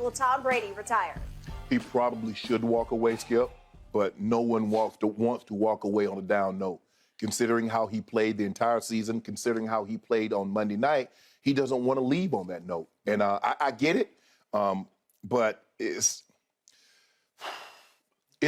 Will Tom Brady retire? He probably should walk away, Skip, but no one wants to walk away on a down note. Considering how he played the entire season, considering how he played on Monday night, he doesn't want to leave on that note. And I get it, but it's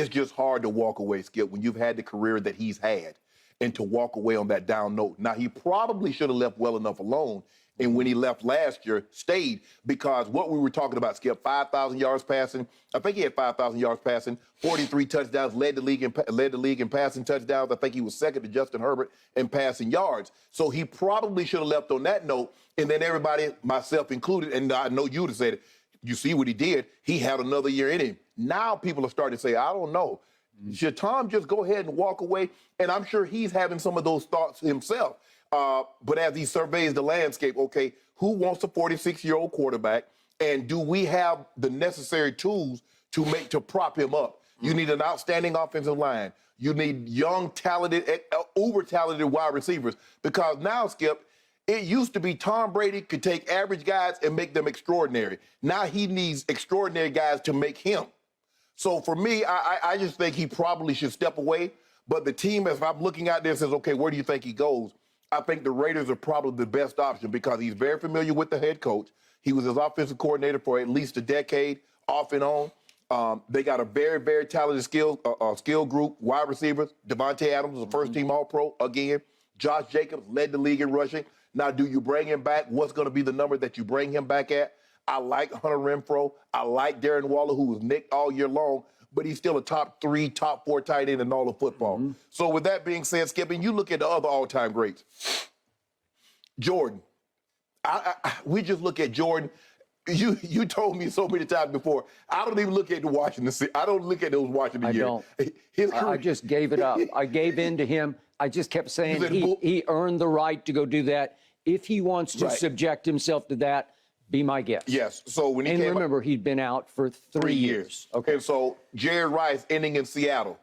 just hard to walk away, Skip, when you've had the career that he's had and to walk away on that down note. Now, he probably should have left well enough alone. And when he left last year, stayed, because what we were talking about, Skip, 5,000 yards passing. I think he had 5,000 yards passing, 43 touchdowns, led the league in passing touchdowns. I think he was second to Justin Herbert in passing yards. So he probably should have left on that note. And then everybody, myself included, and I know you would have said it, you see what he did. He had another year in him. Now people are starting to say, I don't know. Should Tom just go ahead and walk away? And I'm sure he's having some of those thoughts himself. But as he surveys the landscape, okay, who wants a 46-year-old quarterback? And do we have the necessary tools to prop him up? You need an outstanding offensive line. You need young, talented, uber-talented wide receivers. Because now, Skip, it used to be Tom Brady could take average guys and make them extraordinary. Now he needs extraordinary guys to make him. So for me, I just think he probably should step away. But the team, as I'm looking out there, says, okay, where do you think he goes? I think the Raiders are probably the best option because he's very familiar with the head coach. He was his offensive coordinator for at least a decade, off and on. They got a very, very talented skill group, wide receivers. Devontae Adams is a first-team All-Pro again. Josh Jacobs led the league in rushing. Now, do you bring him back? What's going to be the number that you bring him back at? I like Hunter Renfrow. I like Darren Waller, who was nicked all year long, but he's still a top 3, top 4 tight end in all of football. So with that being said, Skip, and you look at the other all-time greats. Jordan. We just look at Jordan. You told me so many times before, I don't even look at the Washington. I don't look at those Washington years. I just gave it up. I gave in to him. I just kept saying he earned the right to go do that. If he wants to subject himself to that, be my guest. Yes. So when he came remember, he'd been out for 3 years. Okay. And so Jerry Rice ending in Seattle.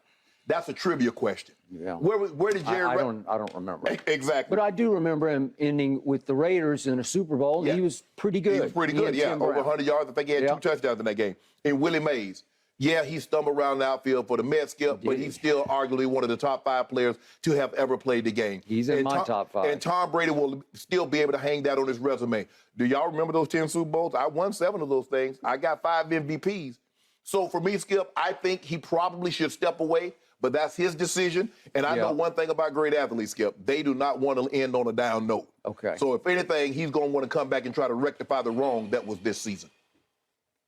That's a trivia question. Yeah. Where did Jerry? I don't remember. Exactly. But I do remember him ending with the Raiders in a Super Bowl. Yeah. He was pretty good. He was pretty good. Yeah. Over 100 yards. I think he had 2 touchdowns in that game. And Willie Mays. Yeah, he stumbled around the outfield for the Mets, Skip, but he's still arguably one of the top 5 players to have ever played the game. He's in my top 5. And Tom Brady will still be able to hang that on his resume. Do y'all remember those 10 Super Bowls? I won 7 of those things. I got 5 MVPs. So for me, Skip, I think he probably should step away, but that's his decision. And I know one thing about great athletes, Skip. They do not want to end on a down note. Okay. So if anything, he's going to want to come back and try to rectify the wrong that was this season.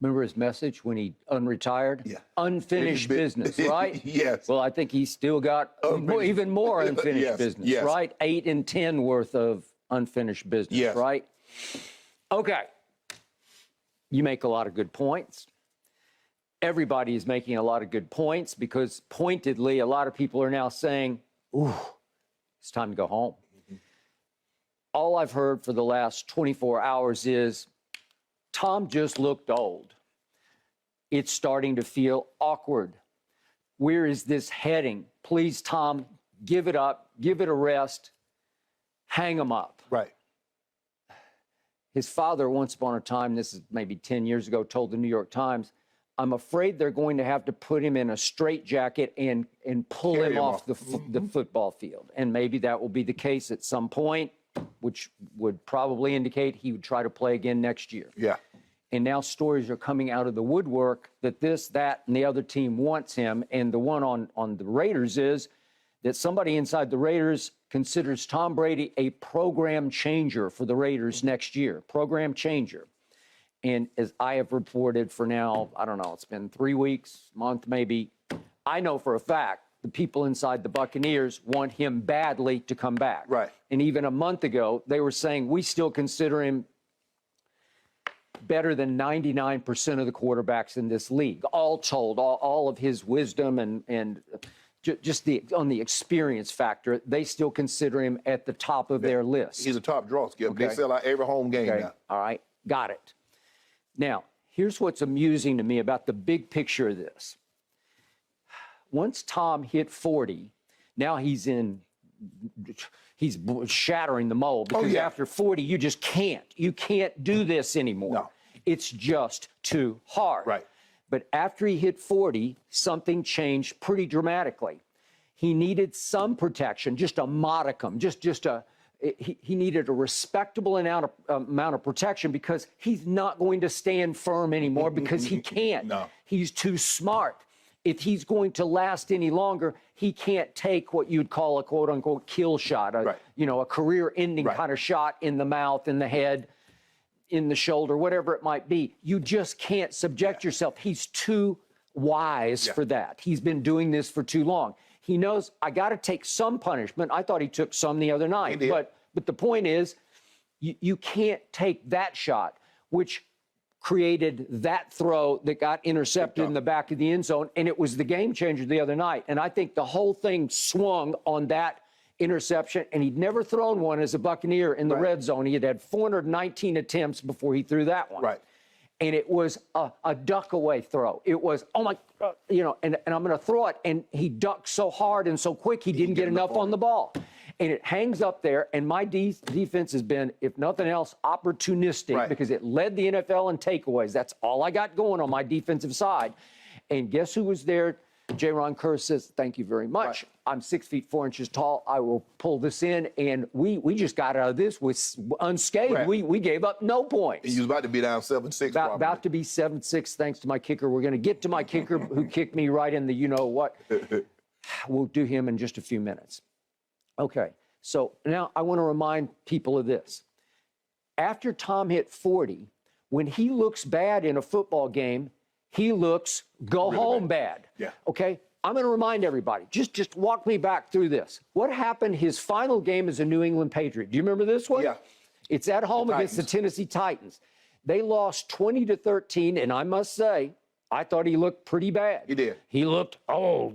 Remember his message when he unretired? Yeah. Unfinished business, right? Yes. Well, I think he's still got even more unfinished business, right? 8 and 10 worth of unfinished business, right? Okay. You make a lot of good points. Everybody is making a lot of good points because pointedly, a lot of people are now saying, ooh, it's time to go home. All I've heard for the last 24 hours is, Tom just looked old. It's starting to feel awkward. Where is this heading? Please, Tom, give it up. Give it a rest. Hang him up. Right. His father, once upon a time, this is maybe 10 years ago, told the New York Times, I'm afraid they're going to have to put him in a straitjacket and pull him off the football field. And maybe that will be the case at some point, which would probably indicate he would try to play again next year. Yeah. And now stories are coming out of the woodwork that this, that, and the other team wants him. And the one on the Raiders is that somebody inside the Raiders considers Tom Brady a program changer for the Raiders next year. Program changer. And as I have reported for now, I don't know, it's been 3 weeks, month maybe, I know for a fact the people inside the Buccaneers want him badly to come back. Right. And even a month ago, they were saying we still consider him better than 99% of the quarterbacks in this league, all told, all of his wisdom and just on the experience factor, they still consider him at the top of their list. He's a top draw, Skip. Okay. They sell out every home game now. All right, got it. Now, here's what's amusing to me about the big picture of this. Once Tom hit 40, now he's shattering the mold because after 40, you just can't. You can't do this anymore. No. It's just too hard. Right. But after he hit 40, something changed pretty dramatically. He needed some protection, just a modicum, he needed a respectable amount of protection because he's not going to stand firm anymore because he can't. No. He's too smart. If he's going to last any longer, he can't take what you'd call a quote unquote kill shot, a career ending kind of shot in the mouth, in the head, in the shoulder, whatever it might be. You just can't subject yourself. He's too wise for that. He's been doing this for too long. He knows I got to take some punishment. I thought he took some the other night. But the point is, you can't take that shot, which created that throw that got intercepted in the back of the end zone, and it was the game changer the other night. And I think the whole thing swung on that interception, and he'd never thrown one as a Buccaneer in the red zone. He had 419 attempts before he threw that one. Right. And it was a duck away throw. It was, oh my, and I'm going to throw it. And he ducked so hard and so quick, he didn't get enough on the ball. And it hangs up there. And my defense has been, if nothing else, opportunistic because it led the NFL in takeaways. That's all I got going on my defensive side. And guess who was there? J-Ron Kerr says, thank you very much. I'm 6 feet 4 inches tall. I will pull this in. And we just got out of this with unscathed. We gave up no points. And you was about to be down 7-6. About to be 7-6 thanks to my kicker. We're going to get to my kicker who kicked me right in the you-know-what. We'll do him in just a few minutes. Okay, so now I want to remind people of this. After Tom hit 40, when he looks bad in a football game, he looks go really home bad. Yeah. Okay? I'm going to remind everybody. Just walk me back through this. What happened his final game as a New England Patriot? Do you remember this one? Yeah. It's at home against the Tennessee Titans. They lost 20-13, and I must say, I thought he looked pretty bad. He did. He looked,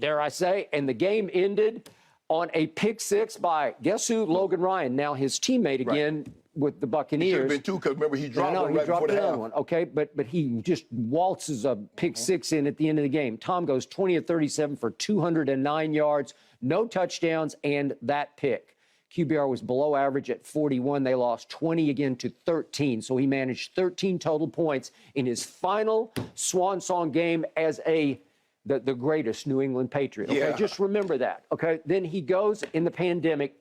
dare I say, and the game ended on a pick six by, guess who? Logan Ryan, now his teammate again with the Buccaneers. He should have been two, because remember, he dropped one right before the half. One. Okay, but he just waltzes a pick six in at the end of the game. Tom goes 20 of 37 for 209 yards, no touchdowns, and that pick. QBR was below average at 41. They lost 20 again to 13. So he managed 13 total points in his final swan song game as the greatest New England Patriot. Okay, just remember that. Okay, then he goes in the pandemic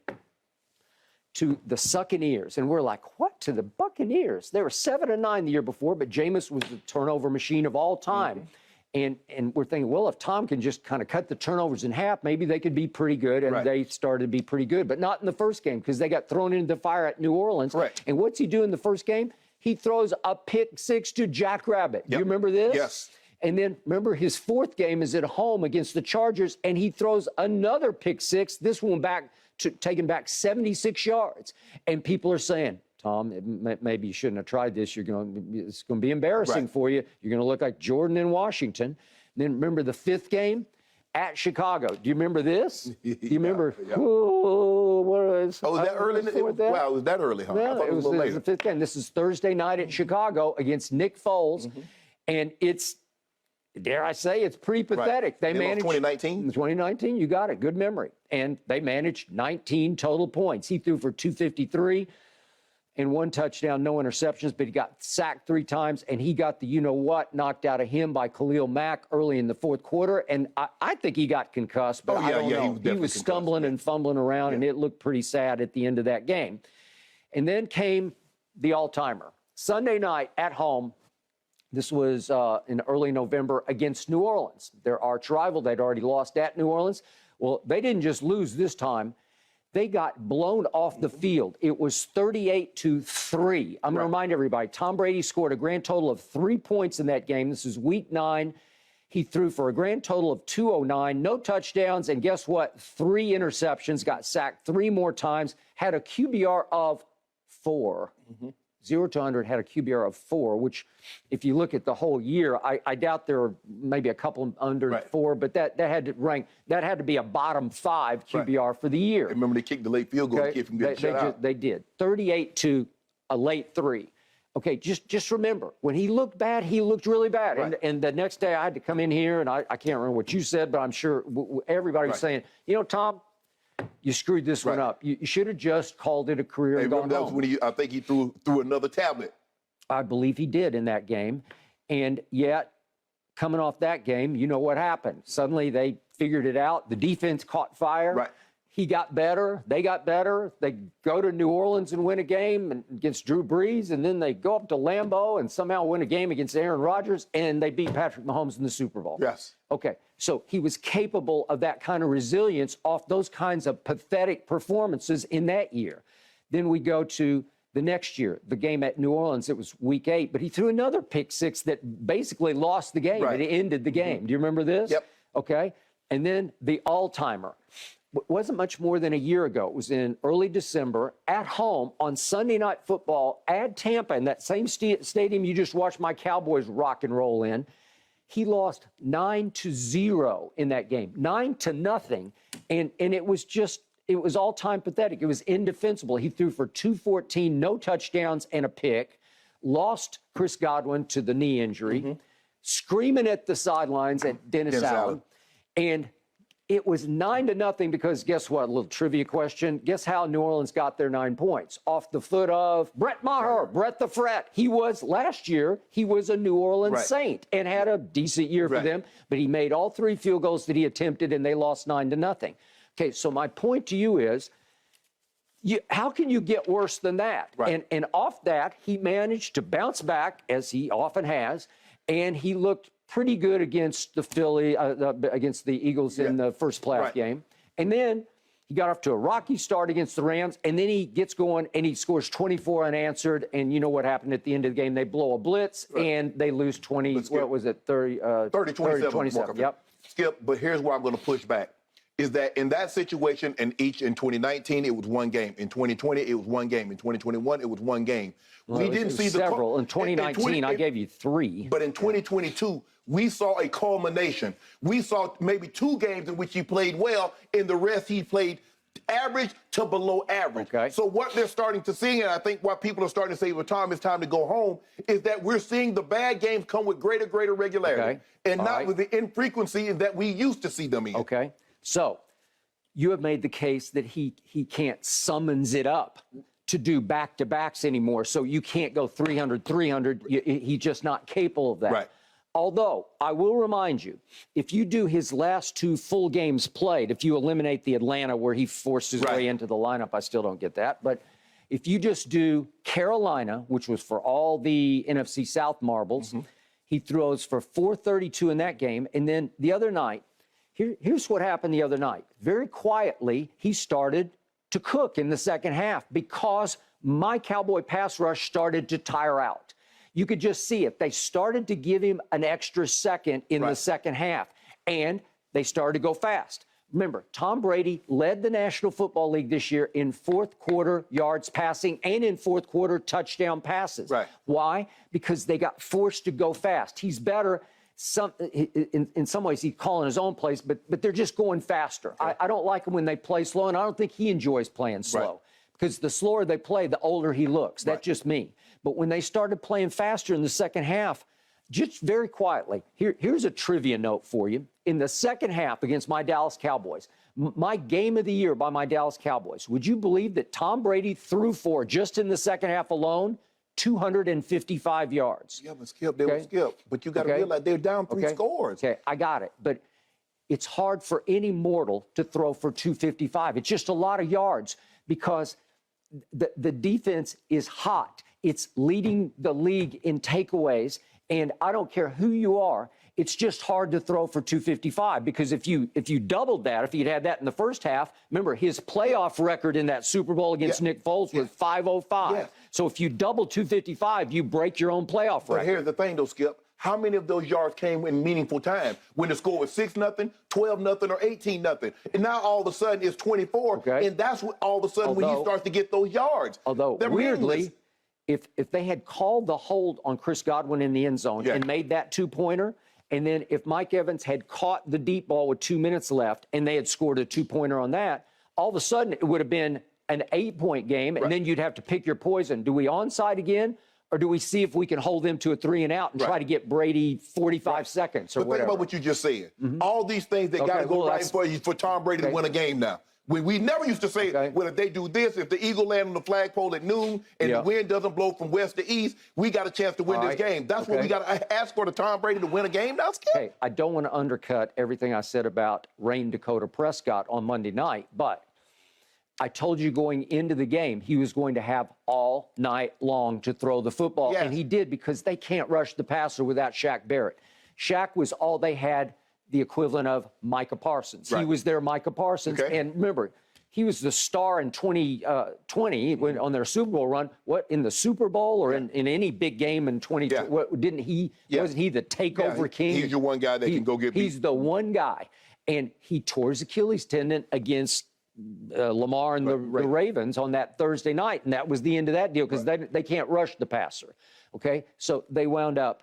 to the Buccaneers, and we're like, what, to the Buccaneers? They were 7-9 the year before, but Jameis was the turnover machine of all time. And we're thinking, well, if Tom can just kind of cut the turnovers in half, maybe they could be pretty good. And they started to be pretty good, but not in the first game because they got thrown into the fire at New Orleans. And what's he do in the first game? He throws a pick six to Jack Rabbit. Do you remember this? Yes. And then remember his fourth game is at home against the Chargers, and he throws another pick six, this one taking back 76 yards. And people are saying, Tom, maybe you shouldn't have tried this. It's going to be embarrassing for you. You're going to look like Jordan in Washington. And then remember the fifth game at Chicago. Do you remember this? Do you remember? Was that early? Wow, it was that early, huh? No, I thought it was the fifth game. This is Thursday night at Chicago against Nick Foles. And it's, dare I say, it's pretty pathetic. They managed 2019? 2019, you got it. Good memory. And they managed 19 total points. He threw for 253 and 1 touchdown, no interceptions, but he got sacked 3 times, and he got the you-know-what knocked out of him by Khalil Mack early in the fourth quarter. And I think he got concussed, but I don't know. He was stumbling and fumbling around, and it looked pretty sad at the end of that game. And then came the all-timer. Sunday night at home, this was in early November against New Orleans. Their arch rival, they'd already lost at New Orleans. Well, they didn't just lose this time. They got blown off the field. It was 38-3. I'm going to remind everybody, Tom Brady scored a grand total of 3 points in that game. This is week 9. He threw for a grand total of 209, no touchdowns, and guess what? 3 interceptions, got sacked 3 more times, had a QBR of 4. 0 to 100, had a QBR of 4, which if you look at the whole year, I doubt there are maybe a couple under 4, but that had to rank, that had to be a bottom 5 QBR for the year. Remember they kicked the late field goal to keep him getting shut out. They did. 38 to a late 3. Okay, just remember, when he looked bad, he looked really bad. And the next day I had to come in here, and I can't remember what you said, but I'm sure everybody was saying, you know, Tom, you screwed this one up. You should have just called it a career and gone home. When I think he threw another tablet I believe he did in that game. And yet, coming off that game, you know what happened. Suddenly they figured it out. The defense caught fire. Right. He got better. They got better. They go to New Orleans and win a game against Drew Brees, and then they go up to Lambeau and somehow win a game against Aaron Rodgers, and they beat Patrick Mahomes in the Super Bowl. Yes. Okay, so he was capable of that kind of resilience off those kinds of pathetic performances in that year. Then we go to the next year, the game at New Orleans. It was week 8, but he threw another pick 6 that basically lost the game. Right. It ended the game. Do you remember this? Yep. Okay, and then the all-timer. Wasn't much more than a year ago. It was in early December at home on Sunday Night Football at Tampa, in that same stadium you just watched my Cowboys rock and roll in. He lost 9-0 in that game, 9-0. And it was all-time pathetic. It was indefensible. He threw for 214, no touchdowns and a pick, lost Chris Godwin to the knee injury, screaming at the sidelines at Dennis Allen. And it was 9-0 because guess what? A little trivia question. Guess how New Orleans got their 9 points? Off the foot of Brett Maher, Brett the Fret. Last year, he was a New Orleans Saint and had a decent year for them, but he made all 3 field goals that he attempted and they lost 9-0. Okay, so my point to you is, how can you get worse than that? Right. And off that, he managed to bounce back, as he often has, and he looked pretty good against the against the Eagles in the first playoff game. And then he got off to a rocky start against the Rams, and then he gets going and he scores 24 unanswered. And you know what happened at the end of the game? They blow a blitz and they lose 20. What was it? 30-27. Yep. Skip, but here's where I'm going to push back. Is that in that situation, in 2019, it was 1 game. In 2020, it was 1 game. In 2021, it was 1 game. Well, we didn't see several. In 2019, I gave you 3. But in 2022, we saw a culmination. We saw maybe 2 games in which he played well, and the rest he played average to below average. Okay. So what they're starting to see, and I think why people are starting to say, well, Tom, it's time to go home, is that we're seeing the bad games come with greater regularity, and not with the infrequency that we used to see them in. Okay. So you have made the case that he can't summons it up to do back-to-backs anymore, so you can't go 300. He's just not capable of that. Right. Although, I will remind you, if you do his last 2 full games played, if you eliminate the Atlanta where he forced his way into the lineup, I still don't get that, but if you just do Carolina, which was for all the NFC South marbles, he throws for 432 in that game, and then the other night, here's what happened the other night. Very quietly, he started to cook in the second half because my Cowboy pass rush started to tire out. You could just see it. They started to give him an extra second in the second half, and they started to go fast. Remember, Tom Brady led the National Football League this year in 4th quarter yards passing and in 4th quarter touchdown passes. Right. Why? Because they got forced to go fast. He's better. In some ways, he's calling his own plays, but they're just going faster. I don't like him when they play slow, and I don't think he enjoys playing slow because the slower they play, the older he looks. That's just me. But when they started playing faster in the second half, just very quietly, here's a trivia note for you. In the second half against my Dallas Cowboys, my game of the year by my Dallas Cowboys, would you believe that Tom Brady threw for, just in the second half alone, 255 yards. Yeah, but Skip, they were Skip. But you got to realize they're down 3 scores. Okay, I got it. But it's hard for any mortal to throw for 255. It's just a lot of yards because the defense is hot. It's leading the league in takeaways. And I don't care who you are, it's just hard to throw for 255 because if you doubled that, if you'd had that in the first half, remember his playoff record in that Super Bowl against Nick Foles was 505. Yeah. So if you double 255, you break your own playoff record. But here's the thing, though, Skip. How many of those yards came in meaningful time when the score was 6-0, 12-0, or 18-0? And now all of a sudden it's 24, and that's what all of a sudden when you start to get those yards. Although weirdly, if they had called the hold on Chris Godwin in the end zone and made that 2-pointer, and then if Mike Evans had caught the deep ball with 2 minutes left and they had scored a 2-pointer on that, all of a sudden it would have been an 8-point game, and then you'd have to pick your poison. Do we onside again, or do we see if we can hold them to a 3-and-out and try to get Brady 45 seconds or whatever? Think about what you just said. All these things that got to go right for Tom Brady to win a game now. We never used to say, well, if they do this, if the Eagle land on the flagpole at noon and the wind doesn't blow from west to east, we got a chance to win this game. That's what we got to ask for, to Tom Brady to win a game now, Skip. Okay, I don't want to undercut everything I said about Rain Dakota Prescott on Monday night, but I told you going into the game he was going to have all night long to throw the football, and he did, because they can't rush the passer without Shaq Barrett. Shaq was all they had, the equivalent of Micah Parsons. He was their Micah Parsons. And remember, he was the star in 2020 when, on their Super Bowl run. What, in the Super Bowl or in any big game in 2020? What, didn't he, wasn't he the takeover king? He's your one guy that can go get beat. He's the one guy. And he tore his Achilles tendon against Lamar and the Ravens on that Thursday night. And that was the end of that deal, because they can't rush the passer. Okay? So they wound up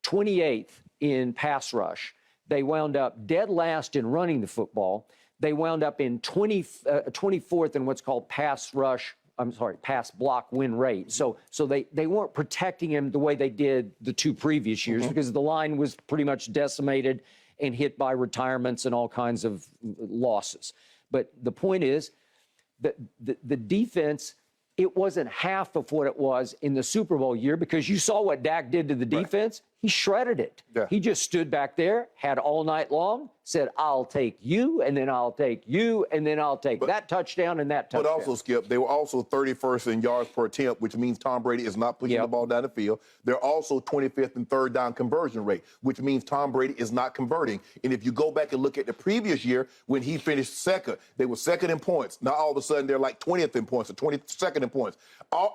28th in pass rush. They wound up dead last in running the football. They wound up in 24th in what's called pass block win rate. So they weren't protecting him the way they did the two previous years, because the line was pretty much decimated and hit by retirements and all kinds of losses. But the point is that the defense, it wasn't half of what it was in the Super Bowl year, because you saw what Dak did to the defense. He shredded it. He just stood back there, had all night long, said, I'll take you, and then I'll take you, and then I'll take that touchdown and that touchdown. But also, Skip, they were also 31st in yards per attempt, which means Tom Brady is not pushing the ball down the field. They're also 25th in third down conversion rate, which means Tom Brady is not converting. And if you go back and look at the previous year, when he finished second, they were second in points. Now all of a sudden they're like 20th in points or 22nd in points.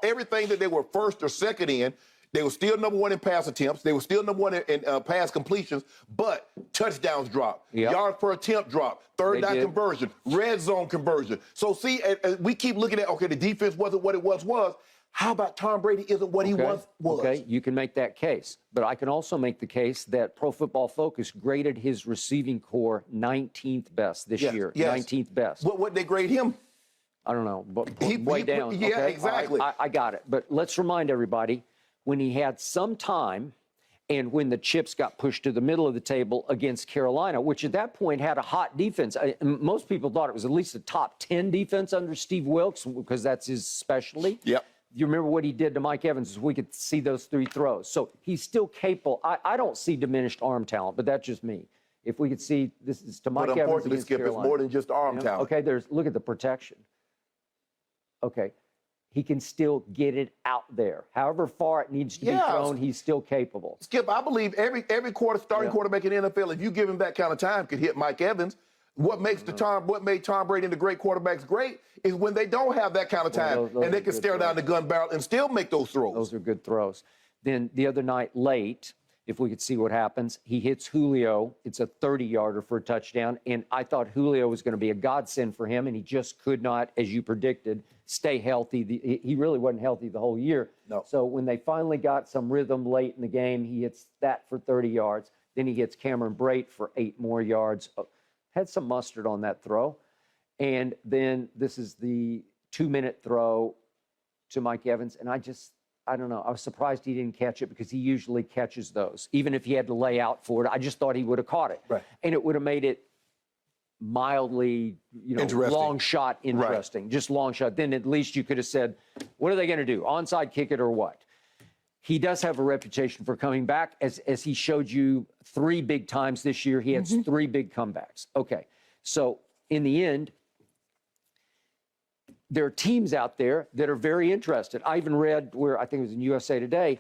Everything that they were first or second in, they were still number one in pass attempts. They were still number one in pass completions, but touchdowns dropped. Yards per attempt dropped. Third down conversion, red zone conversion. So see, we keep looking at, okay, the defense wasn't what it was. How about Tom Brady isn't what he was? Okay, you can make that case. But I can also make the case that Pro Football Focus graded his receiving core 19th best this year. 19th best. What they grade him? I don't know, but way down. Yeah, exactly. I got it. But let's remind everybody, when he had some time and when the chips got pushed to the middle of the table against Carolina, which at that point had a hot defense. Most people thought it was at least a top 10 defense under Steve Wilks, because that's his specialty. You remember what he did to Mike Evans? We could see those 3 throws. So he's still capable. I don't see diminished arm talent, but that's just me. If we could see, this is to Mike Evans against Skip, Carolina. it's more than just arm talent. Okay, look at the protection. Okay. He can still get it out there. However far it needs to be thrown, he's still capable. Skip, I believe every starting quarterback in the NFL, if you give him that kind of time, could hit Mike Evans. What made Tom Brady into great quarterbacks great is when they don't have that kind of time, and they can stare down the gun barrel and still make those throws. Those are good throws. Then the other night late, if we could see what happens, he hits Julio. It's a 30-yarder for a touchdown, and I thought Julio was going to be a godsend for him, and he just could not, as you predicted, stay healthy. He really wasn't healthy the whole year. So when they finally got some rhythm late in the game, he hits that for 30 yards. Then he hits Cameron Brate for 8 more yards. Had some mustard on that throw. And then this is the 2-minute throw to Mike Evans, and I don't know. I was surprised he didn't catch it, because he usually catches those. Even if he had to lay out for it, I just thought he would have caught it. And it would have made it mildly, long shot interesting. Just long shot. Then at least you could have said, what are they going to do? Onside kick it or what? He does have a reputation for coming back. As he showed you 3 big times this year, he had 3 big comebacks. Okay. So in the end, there are teams out there that are very interested. I even read where, I think it was in USA Today,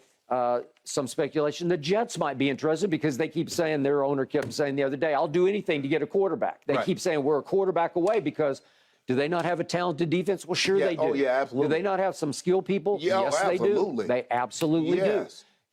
some speculation the Jets might be interested, because they keep saying, their owner kept saying the other day, I'll do anything to get a quarterback. They keep saying we're a quarterback away, because do they not have a talented defense? Well, sure they do. Oh, yeah, absolutely. Do they not have some skilled people? Yes, absolutely. They do. They absolutely do.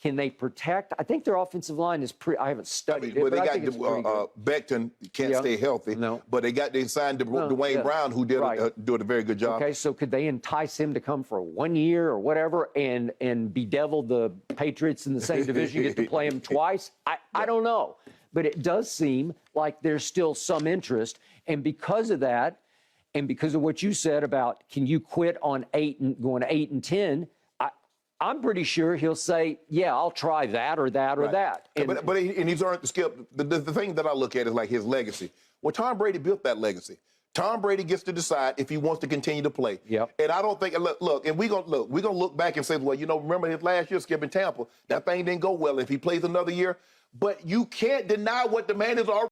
Can they protect? I think their offensive line is I haven't studied it, well, but they I think it's pretty good. Becton can't stay healthy, but they signed Dwayne Brown, who did a very good job. Okay, so could they entice him to come for 1 year or whatever and bedevil the Patriots in the same division, get to play him twice? I don't know. But it does seem like there's still some interest. And because of that, and because of what you said about can you quit on 8 and going 8 and 10, I'm pretty sure he'll say, yeah, I'll try that or that or that. And he's earned, Skip, the thing that I look at is like his legacy. Well, Tom Brady built that legacy. Tom Brady gets to decide if he wants to continue to play. Yep. And I don't think, look, and we're gonna look back and say, well, remember his last year skipping Tampa? That thing didn't go well. If he plays another year, but you can't deny what the man is already